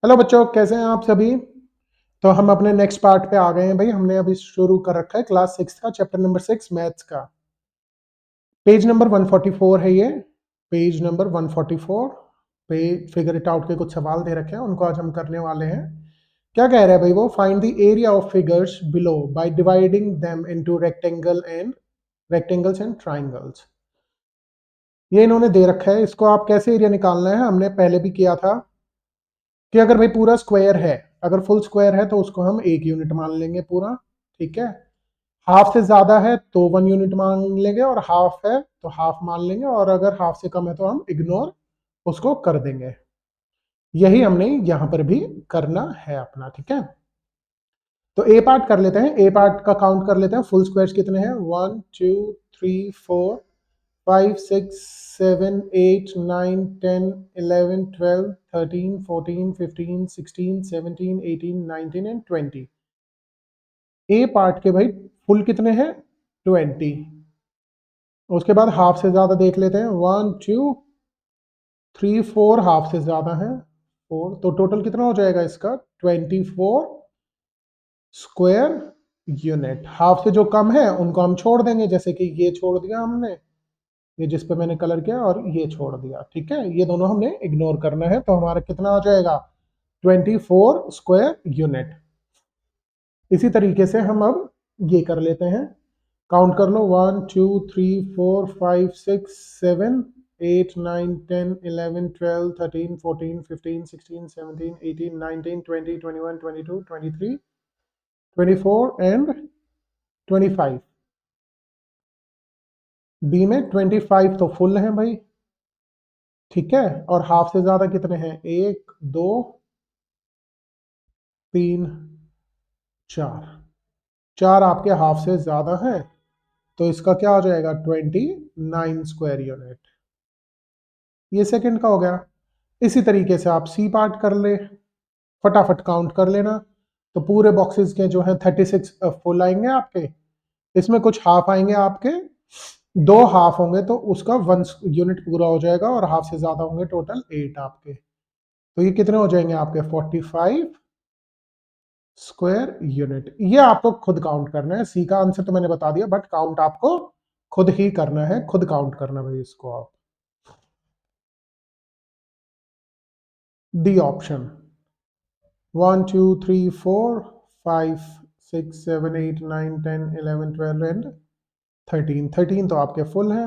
Hello बच्चों, कैसे हैं आप सभी। तो हम अपने नेक्स्ट पार्ट पे आ गए हैं भाई। हमने अभी शुरू कर रखा है क्लास 6 का चैप्टर नंबर 6 मैथ्स का। पेज नंबर 144 है ये। पेज नंबर 144 पे फिगर इट आउट के कुछ सवाल दे रखे हैं, उनको आज हम करने वाले हैं। क्या कह रहा है भाई वो, find the area of figures below by dividing them into rectangles and triangles. ये इन्होंने दे रखा है, इसको आप कैसे एरिया निकालना है हमने पहले भी किया था कि अगर भाई पूरा स्क्वायर है, अगर फुल स्क्वायर है तो उसको हम 1 यूनिट मान लेंगे पूरा। ठीक है। हाफ से ज्यादा है तो 1 यूनिट मान लेंगे, और हाफ है तो हाफ मान लेंगे, और अगर हाफ से कम है तो हम इग्नोर उसको कर देंगे। यही हमने यहां पर भी करना है अपना। ठीक है। तो ए पार्ट कर लेते हैं। ए पार्ट का काउंट कर लेते हैं। फुल स्क्वायर्स कितने हैं? 1 2 3 4 5 6 7 8 9 10 11 12 13 14 15 16 17 18 19 एंड 20। ए पार्ट के भाई फुल कितने हैं? 20। उसके बाद हाफ से ज्यादा देख लेते हैं। 1 2 3 4 हाफ से ज्यादा है 4, तो टोटल कितना हो जाएगा इसका? 24 स्क्वायर यूनिट। हाफ से जो कम है उनको हम छोड़ देंगे, जैसे कि ये छोड़ दिया हमने, ये जिस पे मैंने कलर किया, और ये छोड़ दिया। ठीक है, ये दोनों हमने इग्नोर करना है, तो हमारा कितना आ जाएगा? 24 स्क्वायर यूनिट। इसी तरीके से हम अब ये कर लेते हैं। काउंट कर लो। 1 2 3 4 5 6 7 8 9 10 11 12 13 14 15 16 17 18 19 20 21 22 23 24 एंड बी में 25 तो फुल है भाई। ठीक है। और हाफ से ज्यादा कितने हैं? 1 2 3 4। 4 आपके हाफ से ज्यादा है, तो इसका क्या हो जाएगा? 29 स्क्वायर यूनिट। ये सेकंड का हो गया। इसी तरीके से आप सी पार्ट कर ले, फटाफट काउंट कर लेना। तो पूरे बॉक्सेस के जो है 36 फुल आएंगे आपके, इसमें कुछ हाफ आएंगे आपके, 2 हाफ होंगे तो उसका 1 यूनिट पूरा हो जाएगा, और हाफ से ज्यादा होंगे टोटल 8 आपके। तो ये कितने हो जाएंगे आपके? 45 स्क्वायर यूनिट। ये आपको खुद काउंट करना है। सी का आंसर तो मैंने बता दिया, बट काउंट आपको खुद ही करना है, खुद काउंट करना भाई इसको आप। D option. 1 2 3 4 5 6 7 8 9 10 11 12 एंड 13। 13 तो आपके फुल है।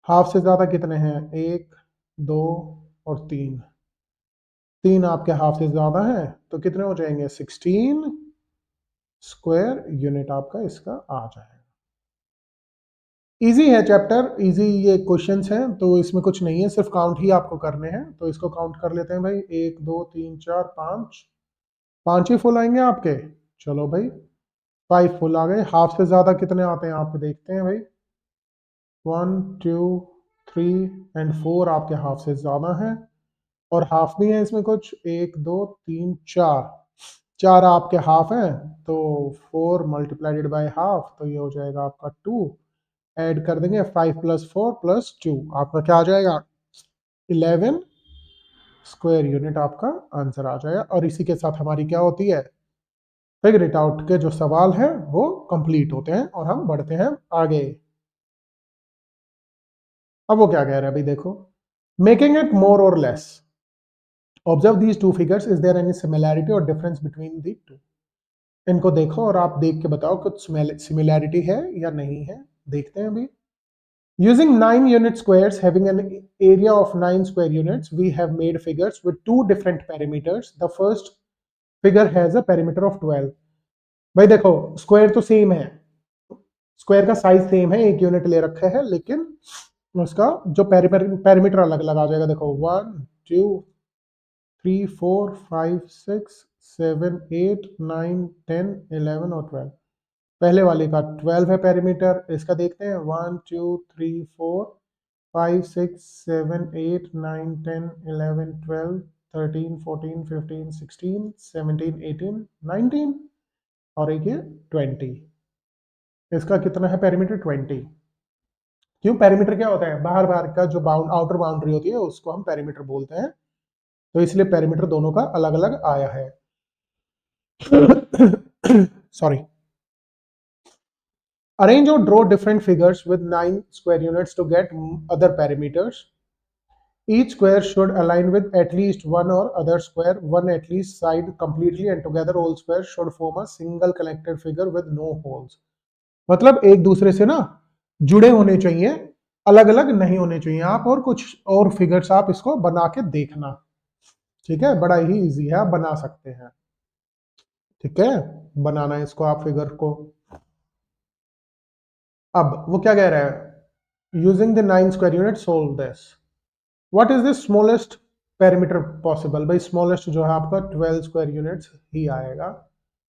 हाफ से ज्यादा कितने हैं? 1 2 और 3। 3 आपके हाफ से ज्यादा है, तो कितने हो जाएंगे? 16 स्क्वायर यूनिट आपका इसका आ जाएगा। इजी है चैप्टर, इजी ये क्वेश्चंस हैं, तो इसमें कुछ नहीं है, सिर्फ काउंट ही आपको करने हैं। तो इसको काउंट कर लेते हैं भाई। 1 2 3 4 5, 5 ही फुल आएंगे आपके। चलो भाई, 5 फुल आ गए। हाफ से ज्यादा कितने आते हैं आपके? देखते हैं भाई। 1 2 3 एंड 4 आपके हाफ से ज्यादा है, और हाफ भी है इसमें कुछ। 1 2 3 4, 4 आपके हाफ है, तो 4 मल्टीप्लाइडेड बाय हाफ, तो ये हो जाएगा आपका 2। ऐड कर देंगे 5 + 4 + 2, आपका क्या आ जाएगा? 11 स्क्वायर यूनिट आपका आंसर आ जाएगा। और इसी के साथ हमारी क्या होती है? फिगर इट आउट के जो सवाल हैं वो कंप्लीट होते हैं, और हम बढ़ते हैं आगे। अब वो क्या कह रहा है भाई, देखो। Making it more or less, observe these two figures, is there any similarity or difference between the two. इनको देखो और आप देख के बताओ कुछ सिमिलैरिटी है या नहीं है। देखते हैं अभी। Using 9 unit squares having an area of 9 square units, we have made figures with 2 different perimeters. The first figure has a perimeter of 12. भाई देखो, स्क्वायर तो सेम है, स्क्वायर का साइज सेम है, 1 यूनिट ले रखा है, लेकिन उसका जो पैरामीटर अलग अलग आ जाएगा। देखो 1 2 3 4 5 6 7 8 9 10 11 और 12। पहले वाले का 12 है पैरामीटर, इसका देखते हैं। 1 2 3 4 5 6 7 8 9 10 11 12 13 14 15 16 17 18 19, और एक ये 20। इसका कितना है पैरामीटर? 20। क्यों? पैरामीटर क्या होता है? बाहर बाहर का जो आउटर बाउंड्री होती है उसको हम पैरामीटर बोलते हैं। तो इसलिए पेरीमीटर दोनों का अलग अलग आया है। Sorry. Arrange or draw different figures with 9 square units to get other parameters. Each square should align with at least one or other square, one at least side completely, and together all squares should form a single connected figure with no holes. मतलब एक दूसरे से ना जुड़े होने चाहिए, अलग अलग नहीं होने चाहिए। आप और कुछ और फिगर्स आप इसको बना के देखना, ठीक है, बड़ा ही इजी है, आप बना सकते हैं। ठीक है, बनाना है इसको आप फिगर को। अब वो क्या कह रहा है, using the 9 square unit solve this. What is the smallest perimeter possible? भाई स्मॉलेस्ट जो है आपका 12 स्क्वायर यूनिट्स ही आएगा,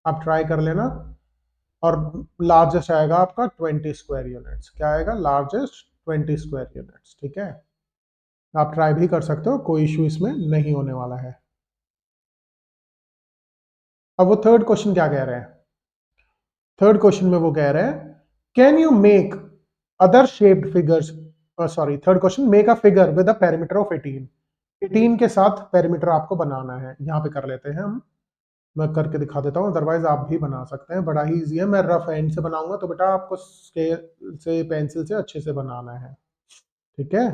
आप ट्राई कर लेना। और लार्जेस्ट आएगा आपका 20 स्क्वायर यूनिट्स। क्या आएगा? Largest 20 square units. ठीक है, आप ट्राई भी कर सकते हो, कोई इश्यू इसमें नहीं होने वाला है। अब वो थर्ड क्वेश्चन क्या कह रहे हैं? थर्ड क्वेश्चन में वो कह रहे हैं, can you make other shaped figures, sorry third question, make a figure with a perimeter of 18। 18 के साथ पेरीमीटर आपको बनाना है। यहाँ पे कर लेते हैं हम, मैं करके दिखा देता हूँ, अदरवाइज आप भी बना सकते हैं, बड़ा ही इजी है। मैं रफ हैंड से बनाऊंगा, तो बेटा आपको स्केल से पेंसिल से अच्छे से बनाना है। ठीक है,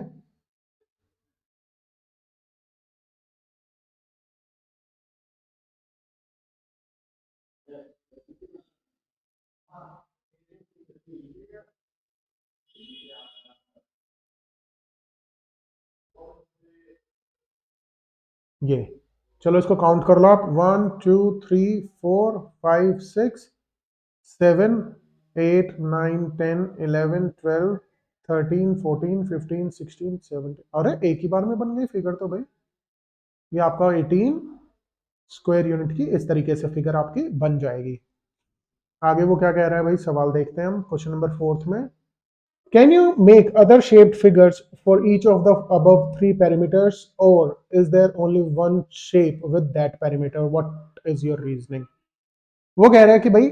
ये चलो इसको काउंट कर लो आप, 1 2 3 4 5 6 7 8 9 10 11 12 13 14 15 16 17। अरे एक ही बार में बन गई फिगर तो भाई। ये आपका 18 स्क्वायर यूनिट की इस तरीके से फिगर आपकी बन जाएगी। आगे वो क्या कह रहा है भाई, सवाल देखते हैं हम क्वेश्चन नंबर फोर्थ में। Can you make other shaped figures for each of the above three parameters, or is there only one shape with that parameter? What is your reasoning? वो कह रहा है कि भाई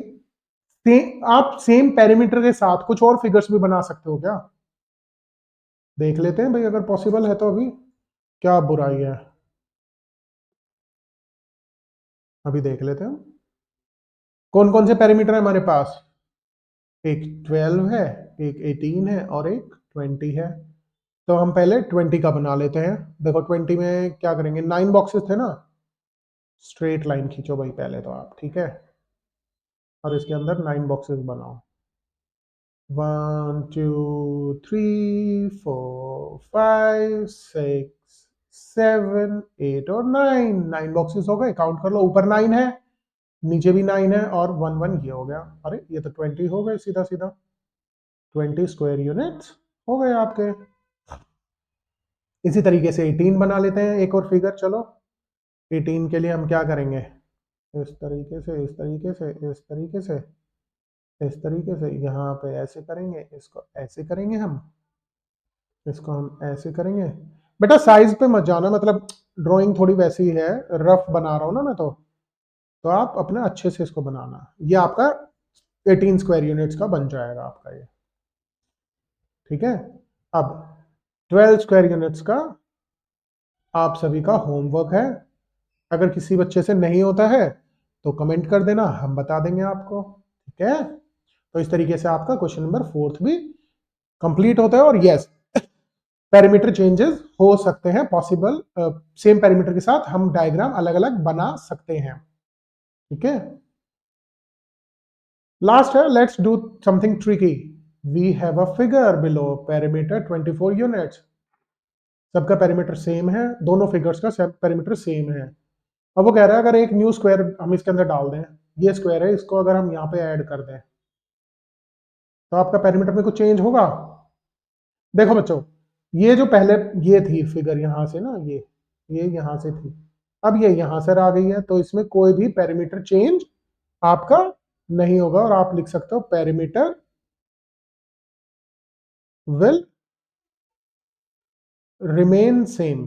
आप सेम पैरामीटर के साथ कुछ और फिगर्स भी बना सकते हो क्या? देख लेते हैं भाई, अगर पॉसिबल है तो अभी क्या बुराई है, अभी देख लेते हैं। कौन कौन से पैरामीटर है हमारे पास? एक 12 है, एक 18 है और एक 20 है। तो हम पहले 20 का बना लेते हैं। देखो 20 में क्या करेंगे, 9 बॉक्सेस थे ना, स्ट्रेट लाइन खींचो भाई पहले तो आप, ठीक है, और इसके अंदर 9 बॉक्सेस बनाओ। 1 2 3 4 5 6 7 8 और 9, 9 बॉक्सेस हो गए, काउंट कर लो, ऊपर 9 है, नीचे भी 9 है, और 1 1 ये हो गया। अरे ये तो 20 हो गए, सीधा सीधा 20 स्क्वायर यूनिट्स हो गए आपके। इसी तरीके से 18 बना लेते हैं एक और फिगर। चलो 18 के लिए हम क्या करेंगे, इस तरीके से, इस तरीके से, इस तरीके से, इस तरीके से, यहाँ पे ऐसे करेंगे, इसको ऐसे करेंगे हम, इसको हम ऐसे करेंगे। बेटा साइज पे मत जाना, मतलब ड्राइंग थोड़ी वैसी है, रफ बना रहा हूँ ना मैं तो आप अपने अच्छे से इसको बनाना। ये आपका 18 स्क्वायर यूनिट्स का बन जाएगा आपका ये। ठीक है, अब 12 स्क्वायर यूनिट्स का आप सभी का होमवर्क है। अगर किसी बच्चे से नहीं होता है तो कमेंट कर देना, हम बता देंगे आपको। ठीक है, तो इस तरीके से आपका क्वेश्चन नंबर फोर्थ भी कंप्लीट होता है। और यस, पैरामीटर चेंजेस हो सकते हैं पॉसिबल, सेम पैरामीटर के साथ हम डायग्राम अलग अलग बना सकते हैं। ठीक है, लास्ट है, let's do something tricky. We have a figure below parameter 24 units. सबका पैरामीटर सेम है, दोनों फिगर्स का पैरामीटर सेम है। अब वो कह रहा है अगर एक न्यू स्क्वायर हम इसके अंदर डाल दें, ये स्क्वायर है, इसको अगर हम यहाँ पे ऐड कर दें तो आपका पैरामीटर में कुछ चेंज होगा? देखो बच्चों, ये जो पहले ये थी फिगर यहाँ से ना, ये यहाँ से थी, अब ये यहाँ से आ गई है, तो इसमें कोई भी पैरामीटर चेंज आपका नहीं होगा। और आप लिख सकते हो पैरामीटर विल रिमेन सेम।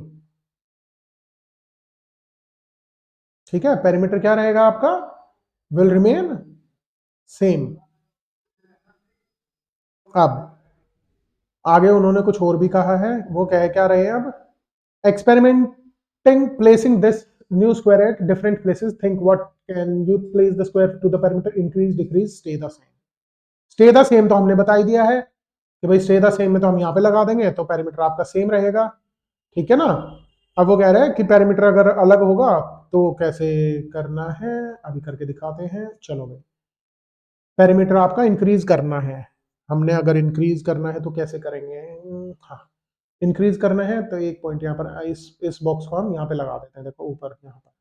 ठीक है, पैरामीटर क्या रहेगा आपका? Will remain same. अब आगे उन्होंने कुछ और भी कहा है, वो कह क्या रहे हैं अब, experiment think placing this new square at different places, think what can you place the square to the perimeter, increase, decrease, stay the same. stay the same तो हमने बता ही दिया है कि भाई stay the same में तो हम यहाँ पे लगा देंगे तो perimeter आपका सेम रहेगा, ठीक है ना। अब वो कह रहे हैं कि perimeter अगर अलग होगा तो कैसे करना है, अभी करके दिखाते हैं। चलो भाई, perimeter आपका इंक्रीज करना है, हमने अगर इंक्रीज करना है तो कैसे करेंगे। हाँ, इंक्रीज करना है तो एक पॉइंट यहाँ पर इस बॉक्स को हम यहाँ पे लगा देते हैं, देखो ऊपर यहाँ पर।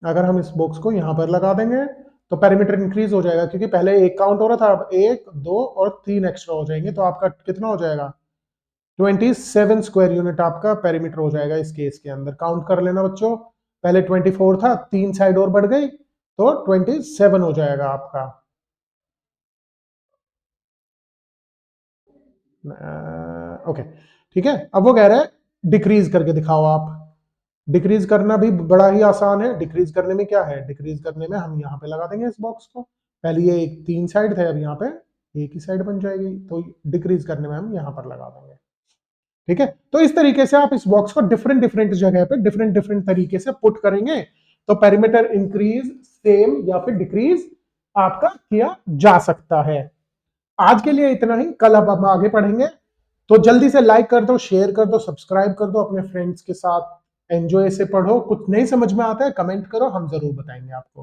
अगर हम इस बॉक्स को यहाँ पर लगा देंगे तो पैरामीटर इंक्रीज हो जाएगा, क्योंकि पहले एक काउंट हो रहा था, अब 1 2 और 3 एक्स्ट्रा हो जाएंगे, तो आपका कितना हो जाएगा 27 स्क्वायर यूनिट आपका पैरामीटर हो जाएगा। इस केस के अंदर काउंट कर लेना बच्चों, पहले 24 था, 3 साइड और बढ़ गई तो 27 हो जाएगा आपका। ओके, ठीक है। अब वो कह रहा है डिक्रीज करके दिखाओ आप। डिक्रीज करना भी बड़ा ही आसान है। डिक्रीज करने में क्या है, डिक्रीज करने में हम यहाँ पे लगा देंगे इस बॉक्स को, पहले ये एक 3 साइड थे, अब यहाँ पे एक ही साइड बन जाएगी, तो डिक्रीज करने में हम यहाँ पर लगा देंगे, ठीक है। तो इस तरीके से आप इस बॉक्स को डिफरेंट डिफरेंट जगह पे डिफरेंट डिफरेंट तरीके से पुट करेंगे तो पेरीमीटर इंक्रीज, सेम या फिर डिक्रीज आपका किया जा सकता है। आज के लिए इतना ही, कल अब हम आगे पढ़ेंगे। तो जल्दी से लाइक कर दो, शेयर कर दो, सब्सक्राइब कर दो अपने फ्रेंड्स के साथ। एंजॉय से पढ़ो, कुछ नहीं समझ में आता है कमेंट करो, हम जरूर बताएंगे आपको।